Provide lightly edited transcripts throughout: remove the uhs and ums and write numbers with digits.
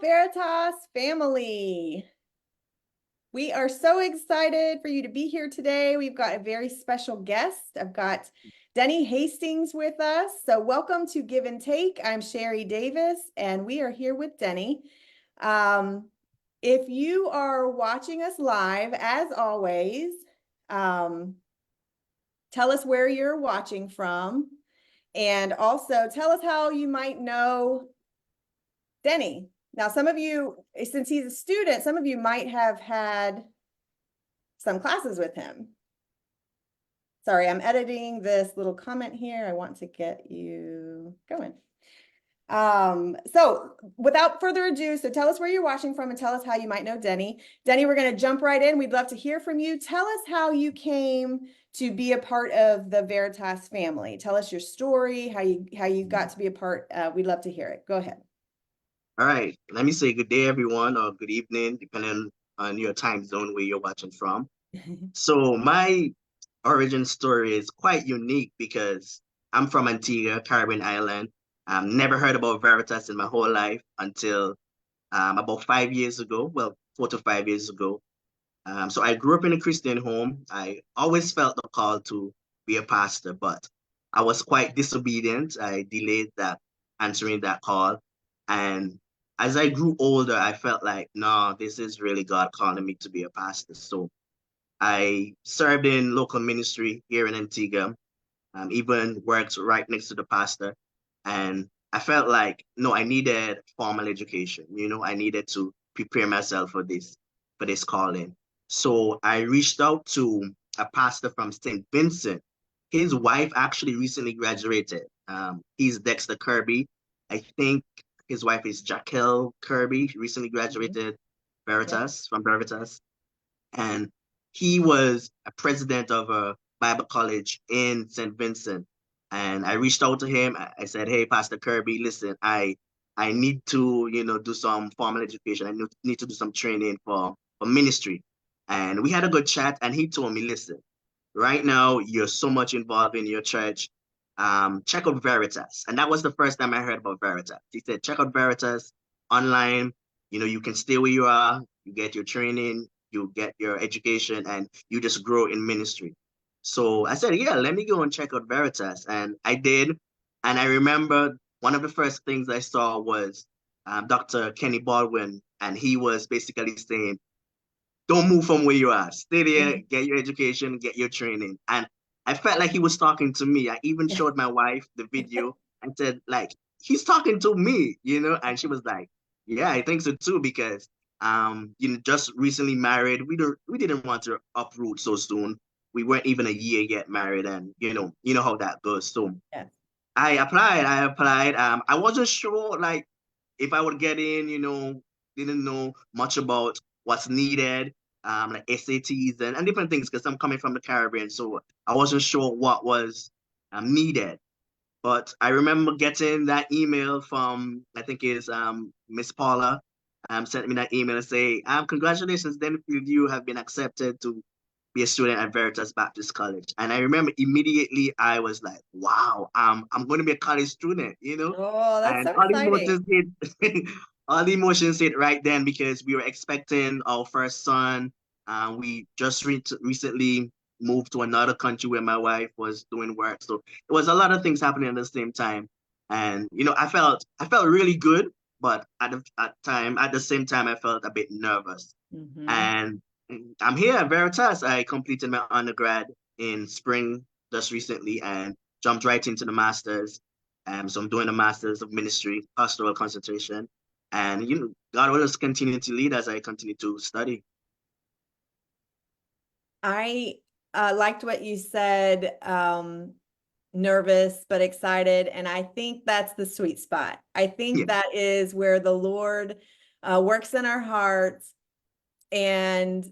Veritas family. We are so excited for you to be here today. We've got a very special guest. I've got Denny Hastings with us. So welcome to Give and Take. I'm Sherry Davis, and we are here with Denny. If you are watching us live, as always, tell us where you're watching from, and also tell us how you might know Denny. Now, some of you, since he's a student, some of you might have had some classes with him. Sorry, I'm editing this little comment here. I want to get you going. So without further ado, so tell us where you're watching from and tell us how you might know Denny. Denny, we're going to jump right in. We'd love to hear from you. Tell us how you came to be a part of the Veritas family. Tell us your story, how you got to be a part. We'd love to hear it. Go ahead. All right, let me say good day, everyone, or good evening, depending on your time zone where you're watching from. So my origin story is quite unique because I'm from Antigua, Caribbean island. Never heard about Veritas in my whole life until about 5 years ago, well, 4 to 5 years ago. So I grew up in a Christian home. I always felt the call to be a pastor, but I was quite disobedient. I delayed that answering that call. And as I grew older, I felt like, no, this is really God calling me to be a pastor. So I served in local ministry here in Antigua, even worked right next to the pastor. And I felt like, no, I needed formal education. I needed to prepare myself for this calling. So I reached out to a pastor from St. Vincent. His wife actually recently graduated. He's Dexter Kirby. I think his wife is Jaquel Kirby. She recently graduated from Veritas. And he was a president of a Bible college in St. Vincent. And I reached out to him. I said, hey, Pastor Kirby, listen, I need to, do some formal education. I need to do some training for ministry. And we had a good chat, and he told me, listen, right now you're so much involved in your church. Check out Veritas. And that was the first time I heard about Veritas. He said, check out Veritas online. You can stay where you are, you get your training, you get your education, and you just grow in ministry. So I said, yeah, let me go and check out Veritas. And I did. And I remember one of the first things I saw was Dr. Kenny Baldwin. And he was basically saying, don't move from where you are. Stay there, get your education, get your training. And I felt like he was talking to me. I even showed my wife the video and said, like, he's talking to me, and she was like, yeah, I think so too, because just recently married. We didn't want to uproot so soon. We weren't even a year yet married, and you know how that goes. So Yeah. I applied. I wasn't sure like if I would get in, didn't know much about what's needed, like SATs and different things because I'm coming from the Caribbean. So I wasn't sure what was needed. But I remember getting that email from, I think it's Miss Paula, sent me that email and say, congratulations, Denfield, you have been accepted to be a student at Veritas Baptist College. And I remember immediately I was like, wow, I'm going to be a college student, Oh, that's and so all the exciting. emotions hit, all the emotions hit right then because we were expecting our first son. We just recently moved to another country where my wife was doing work. So it was a lot of things happening at the same time. And, I felt really good, but at the same time, I felt a bit nervous. And I'm here at Veritas. I completed my undergrad in spring just recently and jumped right into the master's. So I'm doing a master's of ministry, pastoral concentration. And God will just continue to lead as I continue to study. I liked what you said, nervous but excited, and I think that's the sweet spot. I think Yeah. that is where the Lord works in our hearts, and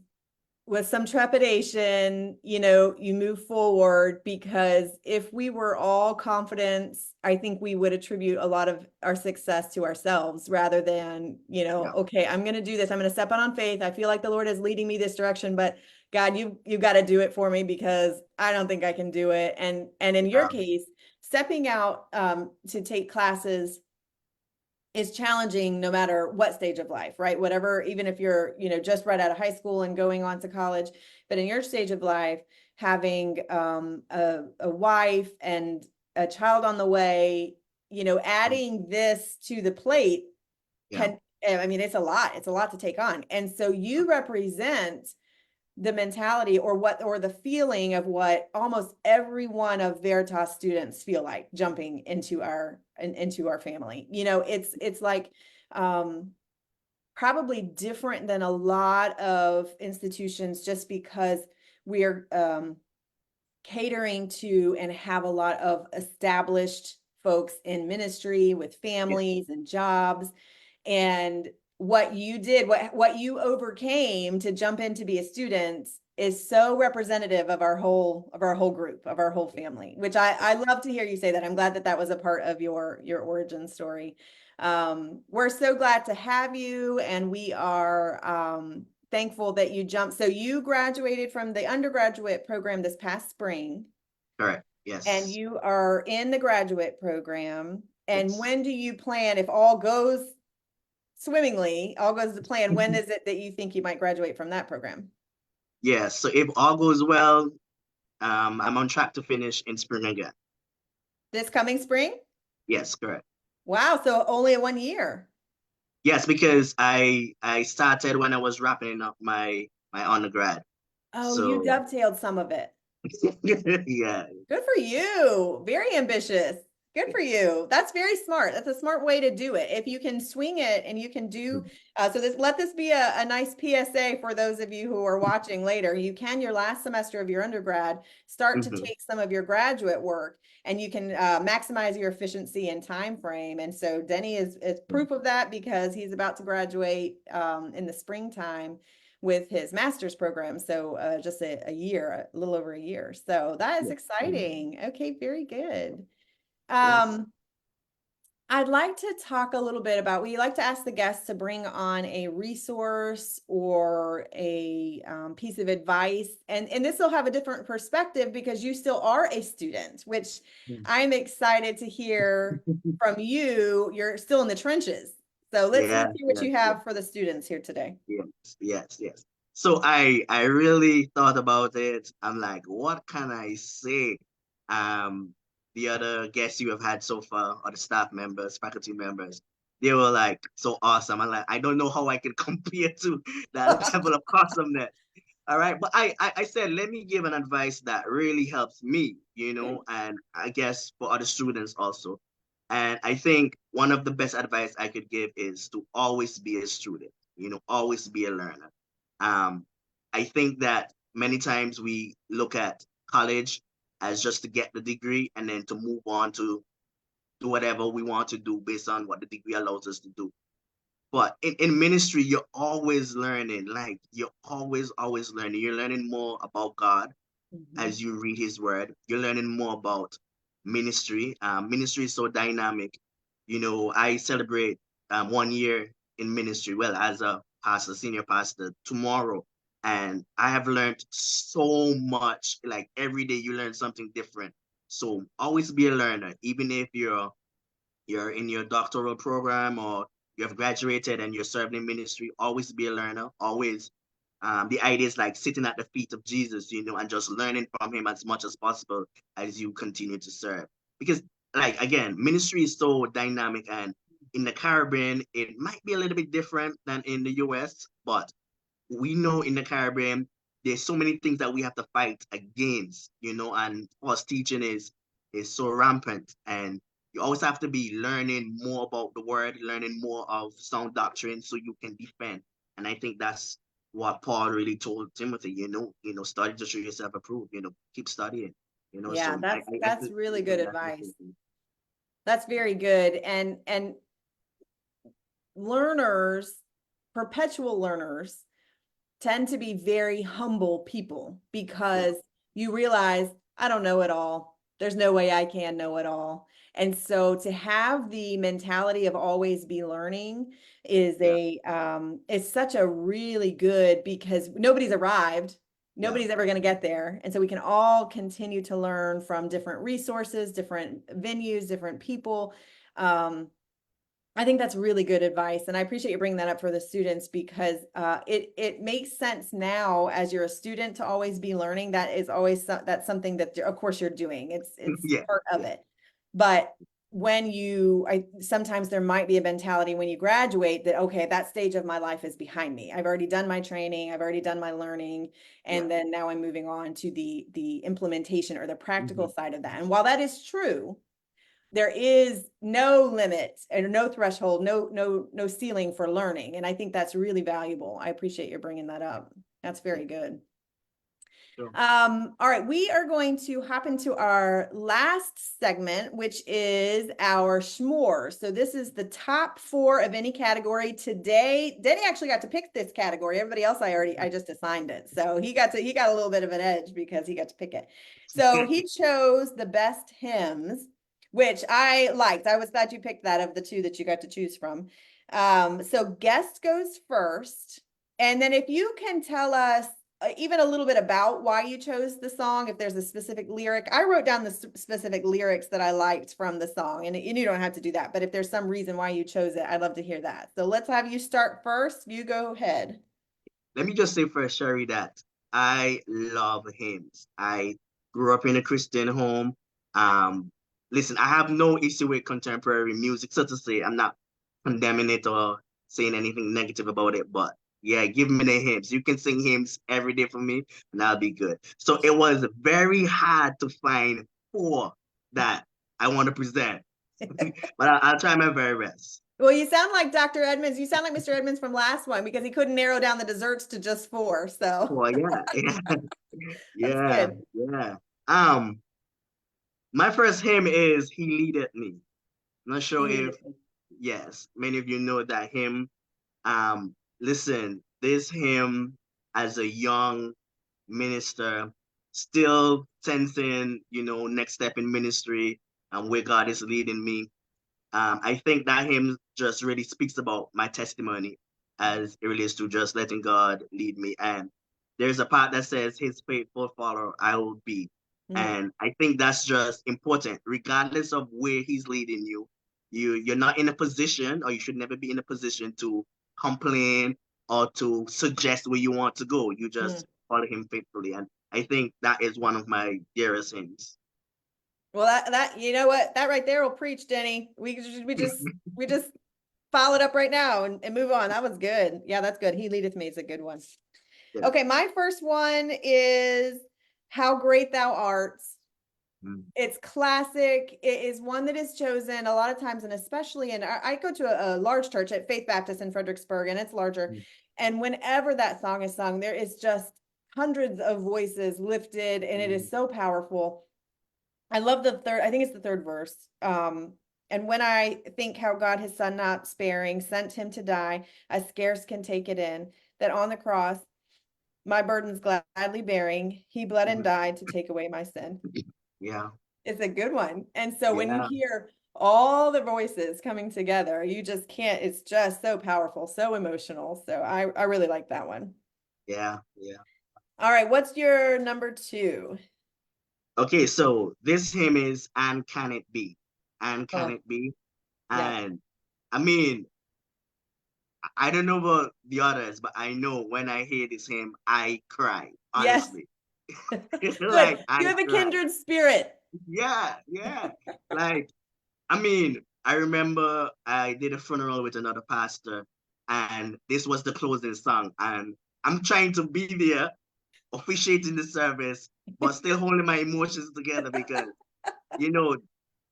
with some trepidation, you move forward, because if we were all confidence, I think we would attribute a lot of our success to ourselves rather than, Yeah. okay, I'm going to do this. I'm going to step out on faith. I feel like the Lord is leading me this direction, but God, you got to do it for me because I don't think I can do it. And in your case, stepping out to take classes is challenging no matter what stage of life, right? Whatever, even if you're, just right out of high school and going on to college, but in your stage of life, having a wife and a child on the way, adding this to the plate Yeah. can, I mean, it's a lot to take on. And so you represent the mentality or the feeling of what almost every one of Veritas students feel like jumping into our family. It's like probably different than a lot of institutions just because we're catering to and have a lot of established folks in ministry with Yeah. families and jobs. And what you did, what you overcame to jump in to be a student is so representative of our whole group, of our whole family, which I love to hear you say that. I'm glad that that was a part of your origin story. We're so glad to have you, and we are thankful that you jumped. So you graduated from the undergraduate program this past spring, Correct. and Yes. you are in the graduate program. And Yes. when do you plan, if all goes swimmingly, all goes to plan, when is it that you think you might graduate from that program? Yes. So if all goes well, I'm on track to finish in spring again. This coming spring? Yes, correct. Wow, so only 1 year. Yes, because I started when I was wrapping up my undergrad. Oh, you So dovetailed some of it. yeah. Good for you. Very ambitious. Good for you. That's very smart. That's a smart way to do it. If you can swing it and you can do, let this be a nice PSA for those of you who are watching later. You can, your last semester of your undergrad, start to Mhm. take some of your graduate work, and you can maximize your efficiency and time frame. And so Denny is proof of that because he's about to graduate in the springtime with his master's program. So just a year, a little over a year. So that is Yeah. exciting. Okay, very good. Yes. Um, I'd like to talk a little bit about, we like to ask the guests to bring on a resource or a piece of advice. And this will have a different perspective because you still are a student, which I'm excited to hear from you. You're still in the trenches. So Yeah, let's hear what yes, you yes, have for the students here today. yes, yes, yes. So I really thought about it. I'm like, what can I say? Um, the other guests you have had so far, or the staff members, faculty members, they were like so awesome. I'm like, I don't know how I can compare to that level of awesomeness. All right. But I said, let me give an advice that really helps me, and I guess for other students also. And I think one of the best advice I could give is to always be a student, always be a learner. Um, I think that many times we look at college as just to get the degree and then to move on to do whatever we want to do based on what the degree allows us to do. But in ministry, you're always learning. Like you're always learning. You're learning more about God Mhm. as you read His Word. You're learning more about ministry. Ministry is so dynamic. I celebrate 1 year in ministry. Well, as a pastor, senior pastor, tomorrow, and I have learned so much. Like every day, you learn something different. So always be a learner, even if you're in your doctoral program or you have graduated and you're serving in ministry, always be a learner. Always. The idea is like sitting at the feet of Jesus, and just learning from him as much as possible as you continue to serve. Because, like, again, ministry is so dynamic, and in the Caribbean, it might be a little bit different than in the US, but we know in the Caribbean, there's so many things that we have to fight against, and false teaching is so rampant. And you always have to be learning more about the word, learning more of sound doctrine so you can defend. And I think that's what Paul really told Timothy, study to show yourself approved, keep studying, Yeah, so I that's think really good that's the advice. thing. That's very good. And learners, perpetual learners, tend to be very humble people Yeah, because you realize I don't know it all. There's no way I can know it all. And so to have the mentality of always be learning yeah, is such a really good, because nobody's arrived. yeah, Nobody's ever going to get there. And so we can all continue to learn from different resources, different venues, different people. Um, I think that's really good advice, and I appreciate you bringing that up for the students because it makes sense now as you're a student to always be learning. That is always that's something that of course you're doing. It's Yeah, part of yeah, it. But when I sometimes there might be a mentality when you graduate that okay, that stage of my life is behind me. I've already done my training, I've already done my learning, yeah. and then now I'm moving on to the implementation or the practical Hmm. side of that. And while that is true, there is no limit and no threshold, no ceiling for learning. And I think that's really valuable. I appreciate you bringing that up. That's Yeah, very good. sure. All right, we are going to hop into our last segment, which is our schmore. So this is the top four of any category. Today, Denny actually got to pick this category. Everybody else I just assigned it. So he got a little bit of an edge because he got to pick it. So he chose the best hymns, which I liked. I was glad you picked that of the two that you got to choose from. So guest goes first. And then if you can tell us even a little bit about why you chose the song, if there's a specific lyric. I wrote down the specific lyrics that I liked from the song, and you don't have to do that, but if there's some reason why you chose it, I'd love to hear that. So let's have you start first. You go ahead. Let me just say first, Sherry, that I love hymns. I grew up in a Christian home. Um, Listen, I have no issue with contemporary music, so to say. I'm not condemning it or saying anything negative about it, but yeah, give me the hymns. You can sing hymns every day for me, and I'll be good. So it was very hard to find four that I want to present, but I'll try my very best. Well, you sound like Dr. Edmonds. You sound like Mr. Edmonds from last one because he couldn't narrow down the desserts to just four. So Oh yeah, that's yeah, good. yeah. Um, My first hymn is He Leadeth Me. I'm not sure He if, leadeth me. yes, many of you know that hymn. Listen, this hymn as a young minister, still sensing, next step in ministry and where God is leading me. I think that hymn just really speaks about my testimony as it relates to just letting God lead me. And there's a part that says, His faithful follower I will be. Mm, And I think that's just important, regardless of where He's leading you. You're not in a position, or you should never be in a position to complain or to suggest where you want to go. You mm. just follow Him faithfully. And I think that is one of my dearest hymns. Well, that you know what that right there will preach, Denny. We just follow it up right now and move on. That was good. Yeah, that's good. He leadeth me. It's a good one. Yeah. Okay, my first one is How Great Thou Art. Mm, It's classic. It is one that is chosen a lot of times, and especially I go to a large church at Faith Baptist in Fredericksburg, and it's larger. mm, And whenever that song is sung, there is just hundreds of voices lifted, and it is mm. so powerful. I love I think it's the third verse. And when I think how God his son not sparing sent him to die, I scarce can take it in that on the cross, my burdens gladly bearing, he bled and Mhm. died to take away my sin. Yeah, It's a good one. And so when you yeah, hear all the voices coming together, you just can't, it's just so powerful, so emotional. So I really like that one. yeah, yeah. All right, what's your number two? Okay, so this hymn is And Can It Be? And Can Oh, It Be? yeah. And I mean, I don't know about the others, but I know when I hear this hymn, I cry, Yes. honestly. Good. Like, You I have a cry. kindred spirit. Yeah, yeah. Like, I mean, I remember I did a funeral with another pastor, and this was the closing song. And I'm trying to be there, officiating the service, but still holding my emotions together because, you know,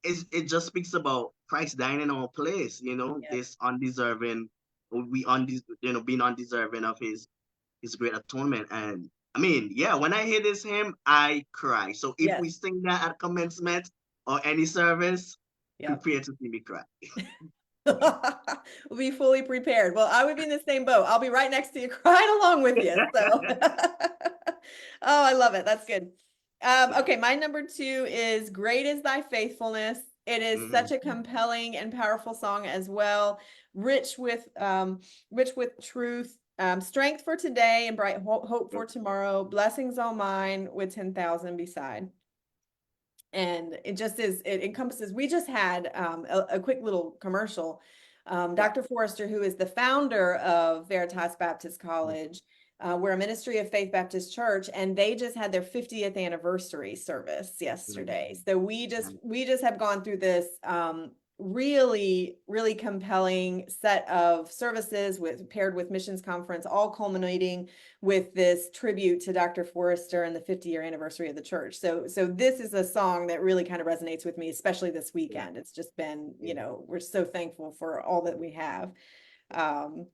it just speaks about Christ dying in our place, Yes. this undeserving, being undeserving of his great atonement. And I mean, yeah, when I hear this hymn, I cry. So if Yes. we sing that at commencement or any service, Yep. prepare to see me cry. We'll be fully prepared. Well, I would be in the same boat. I'll be right next to you, crying along with you. So, oh, I love it. That's good. Yeah. Okay, my number two is Great is Thy Faithfulness. It is such Hmm. a compelling and powerful song as well, rich rich with truth, strength for today and bright hope for tomorrow, blessings all mine with 10,000 beside. And it just is, it encompasses, we just had a quick little commercial Yeah. Dr. Forrester, who is the founder of Veritas Baptist College, we're a Ministry of Faith Baptist Church, and they just had their 50th anniversary service yesterday. So we just have gone through this really, really compelling set of services paired with missions conference, all culminating with this tribute to Dr. Forrester and the 50-year anniversary of the church. So this is a song that really kind of resonates with me, especially this Yeah. weekend. It's just been, Yeah. we're so thankful for all that we have. Um,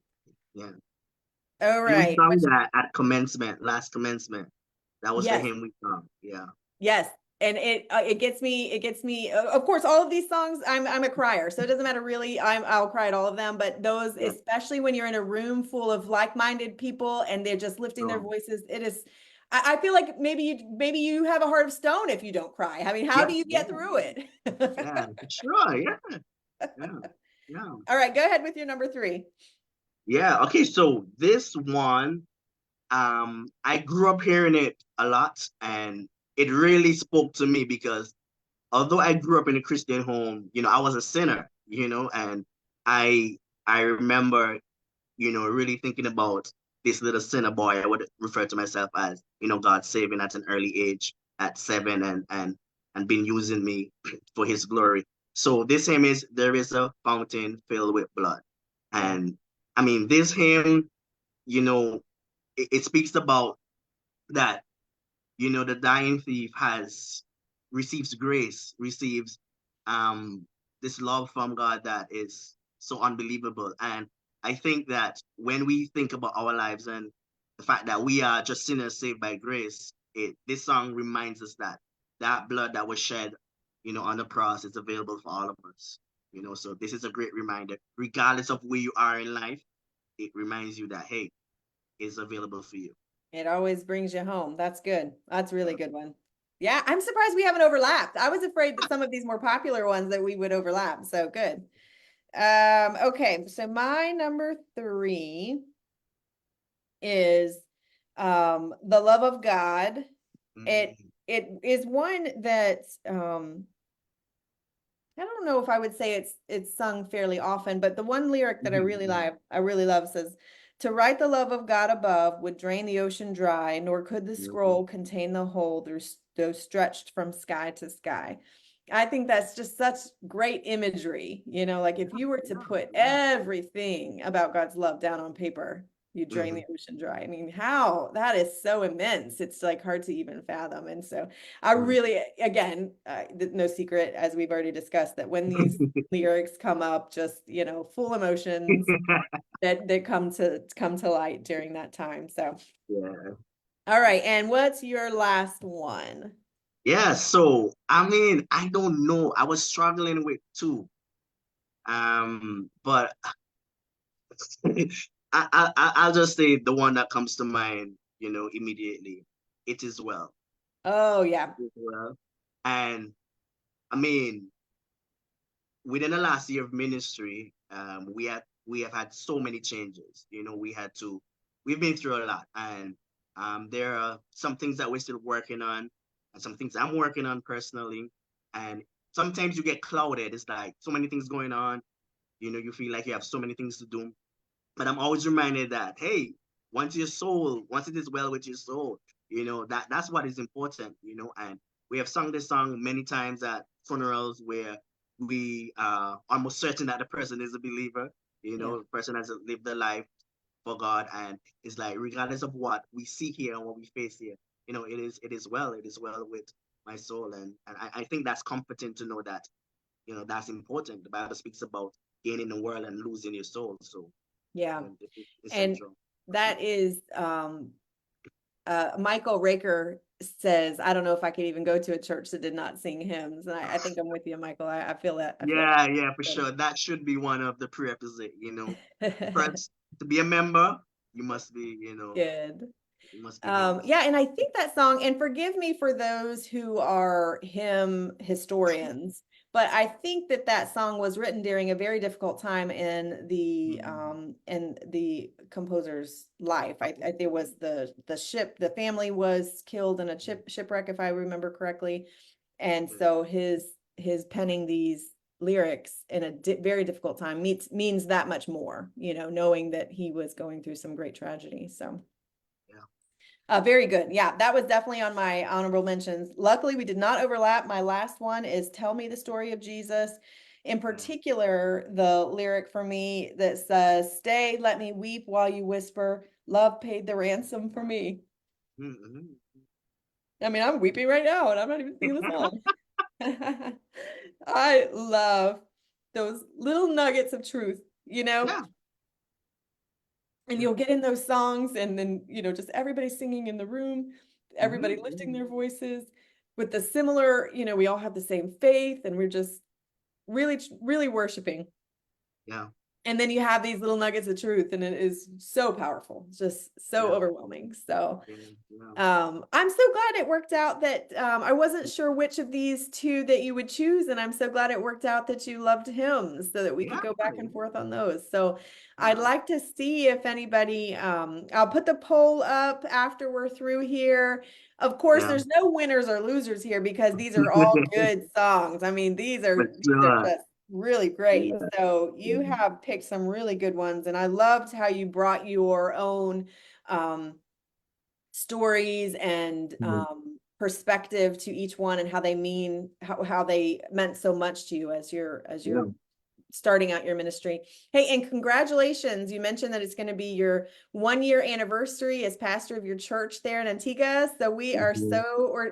Yeah. all And we right. sung that at commencement, last commencement. That was the Yes. hymn we sung. Yeah. Yes. And it gets me, of course, all of these songs, I'm a crier, so it doesn't matter really. I'll cry at all of them, but those, Yeah. especially when you're in a room full of like-minded people and they're just lifting their So, voices, it is, I feel like maybe you have a heart of stone if you don't cry. I mean, how yeah. do you Yeah. get through it? Yeah. Sure. Yeah. Yeah. Yeah. All right, go ahead with your number three. Yeah. Okay. So this one, I grew up hearing it a lot, and it really spoke to me because although I grew up in a Christian home, I was a sinner, and I I remember, really thinking about this little sinner boy. I would refer to myself as, God saving at an early age at 7 and been using me for his glory. So this hymn is There is a Fountain Filled with Blood. Yeah. And I mean, this hymn, you know, it speaks about that, the dying thief receives grace, receives um this love from God that is so unbelievable. And I think that when we think about our lives and the fact that we are just sinners saved by grace, this song reminds us that that blood that was shed, on the cross is available for all of us. So this is a great reminder. Regardless of where you are in life, it reminds you that, hey, it's available for you. It always brings you home. That's good. That's a really Yeah. good one. Yeah, I'm surprised we haven't overlapped. I was afraid that some of these more popular ones that we would overlap. So good. Okay, so my number three is The Love of God. It Mm, it is one that I don't know if I would say it's sung fairly often, but the one lyric that mhm, I really love says, "To write the love of God above would drain the ocean dry, nor could the mhm, scroll contain the whole though stretched from sky to sky." I think that's just such great imagery. Like if you were to yeah, put yeah. everything about God's love down on paper, you drain Mhm. the ocean dry. I mean, how that is so immense. It's like hard to even fathom. And so I Mm. really, again, no secret, as we've already discussed, that when these lyrics come up, just, full emotions that come to light during that time. So, Yeah. all right. And what's your last one? Yeah, so I mean, I don't know. I was struggling with two. But I'll just say the one that comes to mind, immediately. It is well. Oh, yeah. It is well. And I mean, within the last year of ministry, we have had so many changes. We've been through a lot, and there are some things that we're still working on, and some things I'm working on personally. And sometimes you get clouded. It's like so many things going on. You feel like you have so many things to do. But I'm always reminded that, hey, once it is well with your soul, that's what is important. And we have sung this song many times at funerals where we are almost certain that the person is a believer, Yeah. the person has lived their life for God. And it's like, regardless of what we see here and what we face here, it is well with my soul. And I think that's comforting to know that, that's important. The Bible speaks about gaining the world and losing your soul. So Yeah. it's And central. that is Michael Raker says, I don't know if I could even go to a church that did not sing hymns. And I think I'm with you, Michael. I feel that. I feel Yeah, yeah, for sure. That should be one of the prerequisites. that. First, to be a member, you must be, Good. you must be hymns. Yeah, and I think that song, and forgive me for those who are hymn historians, but I think that song was written during a very difficult time Mm, in the composer's life. I think it was the family was killed in a shipwreck, if I remember correctly, and yeah, so his penning lyrics in a very difficult time means that much more, knowing that he was going through some great tragedy. So very good. Yeah, that was definitely on my honorable mentions. Luckily, we did not overlap. My last one is Tell Me the Story of Jesus. In particular, the lyric for me that says, Stay, let me weep while you whisper, love paid the ransom for me. I mean, I'm weeping right now and I'm not even singing the song. I love those little nuggets of truth, Yeah. and you'll get in those songs and then, just everybody singing in the room, everybody lifting their voices with the similar, we all have the same faith and we're just really, really worshiping. Yeah. And then you have these little nuggets of truth and it is so powerful, just so overwhelming. So I'm so glad it worked out that I wasn't sure which of these two that you would choose, and I'm so glad it worked out that you loved hymns so that we could go back and forth on those. So I'd like to see if anybody, I'll put the poll up after we're through here. Of course, there's no winners or losers here because these are all good songs. I mean, these are just really great. So you have picked some really good ones, and I loved how you brought your own stories and perspective to each one and how they how they meant so much to you as you're starting out your ministry. Hey, and congratulations. You mentioned that it's going to be your 1-year anniversary as pastor of your church there in Antigua. So we are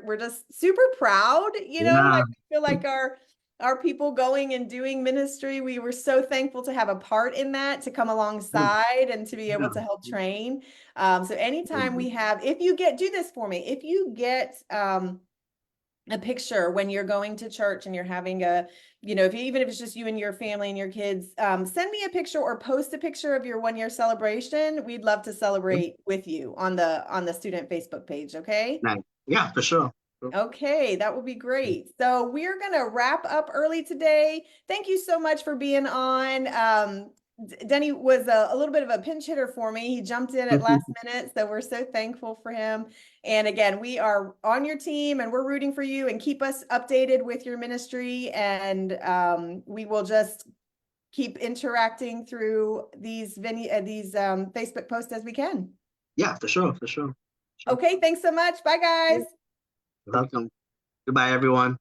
we're just super proud, like we feel like our people going and doing ministry. We were so thankful to have a part in that, to come alongside and to be able to help train. So anytime we have, if you do this for me, if you get a picture when you're going to church and you're having even if it's just you and your family and your kids, send me a picture or post a picture of your 1-year celebration. We'd love to celebrate with you on the student Facebook page. Okay. Nice. Yeah, for sure. Okay, that would be great. So we're going to wrap up early today. Thank you so much for being on. Denny was a little bit of a pinch hitter for me. He jumped in at last minute, so we're so thankful for him. And again, we are on your team and we're rooting for you, and keep us updated with your ministry. And we will just keep interacting through these Facebook posts as we can. Yeah, for sure, for sure. Okay, thanks so much. Bye, guys. Welcome. Goodbye, everyone.